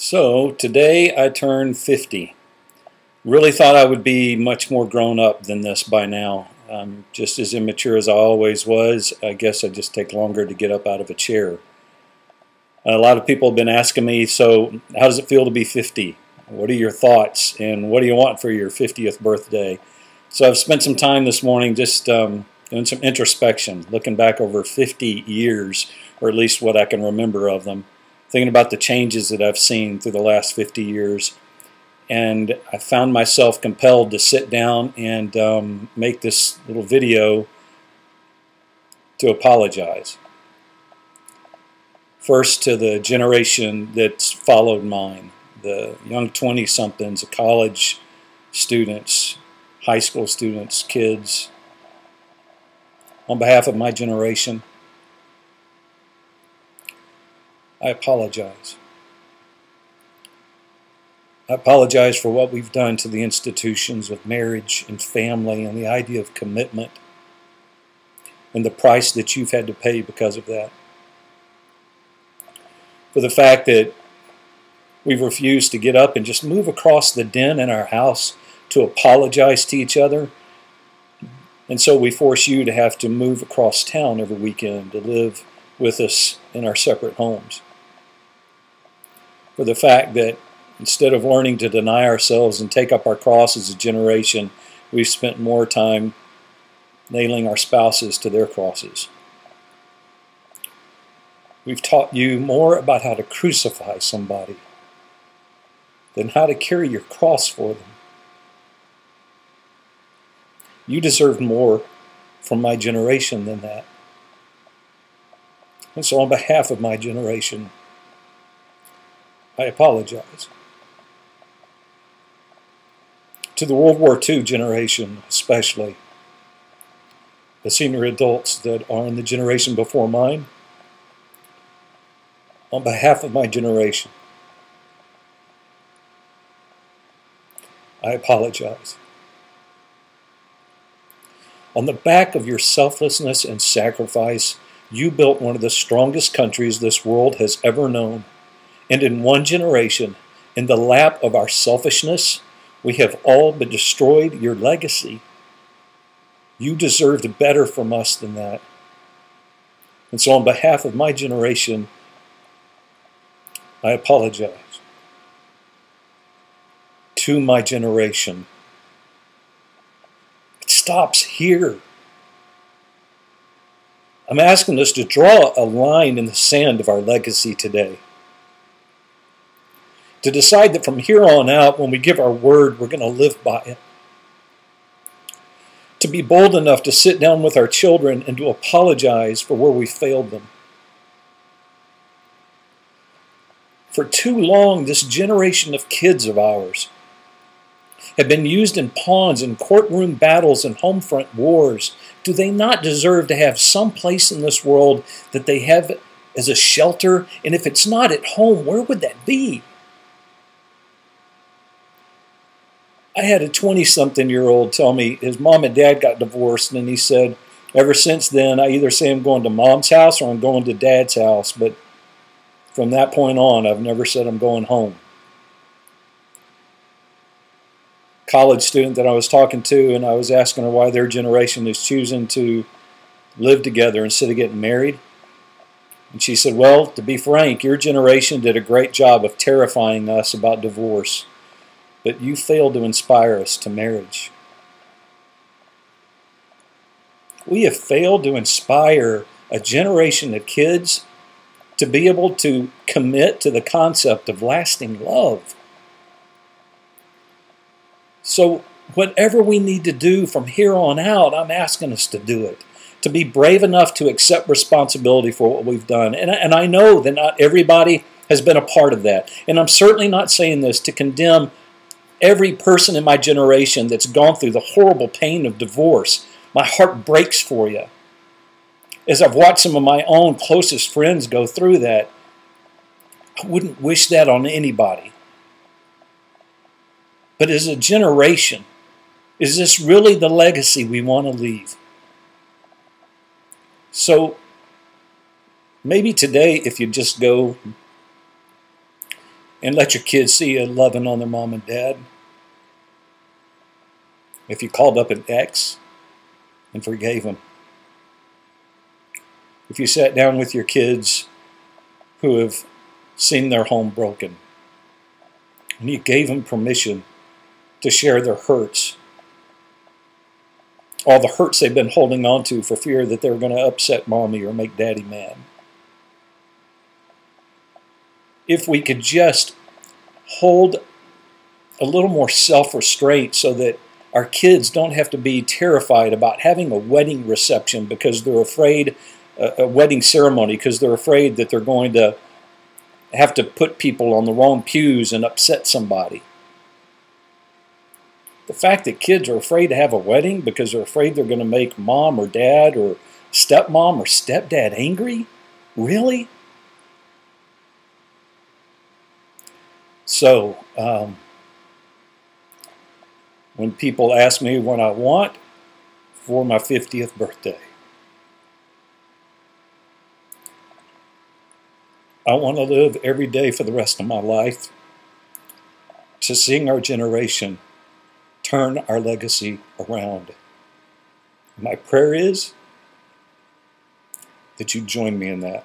So today I turned 50. Really thought I would be much more grown up than this by now. I'm just as immature as I always was. I guess I just take longer to get up out of a chair. A lot of people have been asking me, so how does it feel to be 50? What are your thoughts and what do you want for your 50th birthday? So I've spent some time this morning just doing some introspection, looking back over 50 years, or at least what I can remember of them, thinking about the changes that I've seen through the last 50 years. And I found myself compelled to sit down and make this little video to apologize. First, to the generation that's followed mine, the young 20-somethings, the college students, high school students, kids. On behalf of my generation, I apologize. I apologize for what we've done to the institutions of marriage and family and the idea of commitment and the price that you've had to pay because of that. For the fact that we've refused to get up and just move across the den in our house to apologize to each other. And so we force you to have to move across town every weekend to live with us in our separate homes. For the fact that instead of learning to deny ourselves and take up our cross as a generation, we've spent more time nailing our spouses to their crosses. We've taught you more about how to crucify somebody than how to carry your cross for them. You deserve more from my generation than that. And so on behalf of my generation, I apologize. To the World War II generation especially, the senior adults that are in the generation before mine, on behalf of my generation, I apologize. On the back of your selflessness and sacrifice, you built one of the strongest countries this world has ever known. And in one generation, in the lap of our selfishness, we have all but destroyed your legacy. You deserved better from us than that. And so on behalf of my generation, I apologize. To my generation. It stops here. I'm asking us to draw a line in the sand of our legacy today. To decide that from here on out, when we give our word, we're going to live by it. To be bold enough to sit down with our children and to apologize for where we failed them. For too long, this generation of kids of ours have been used in pawns in courtroom battles and home front wars. Do they not deserve to have some place in this world that they have as a shelter? And if it's not at home, where would that be? I had a 20-something-year-old tell me his mom and dad got divorced, and he said, ever since then, I either say I'm going to mom's house or I'm going to dad's house, but from that point on, I've never said I'm going home. College student that I was talking to, and I was asking her why their generation is choosing to live together instead of getting married. And she said, well, to be frank, your generation did a great job of terrifying us about divorce, but you failed to inspire us to marriage. We have failed to inspire a generation of kids to be able to commit to the concept of lasting love. So whatever we need to do from here on out, I'm asking us to do it. To be brave enough to accept responsibility for what we've done. And I know that not everybody has been a part of that. And I'm certainly not saying this to condemn every person in my generation that's gone through the horrible pain of divorce. My heart breaks for you. As I've watched some of my own closest friends go through that, I wouldn't wish that on anybody. But as a generation, is this really the legacy we want to leave? So maybe today, if you just go And let your kids see you loving on their mom and dad. If you called up an ex and forgave them. If you sat down with your kids who have seen their home broken, and you gave them permission to share their hurts, all the hurts they've been holding on to for fear that they're going to upset mommy or make daddy mad. If we could just hold a little more self-restraint so that our kids don't have to be terrified about having a wedding reception because they're afraid, a wedding ceremony, because they're afraid that they're going to have to put people on the wrong pews and upset somebody. The fact that kids are afraid to have a wedding because they're afraid they're going to make mom or dad or stepmom or stepdad angry? Really? So, when people ask me what I want for my 50th birthday, I want to live every day for the rest of my life to seeing our generation turn our legacy around. My prayer is that you join me in that.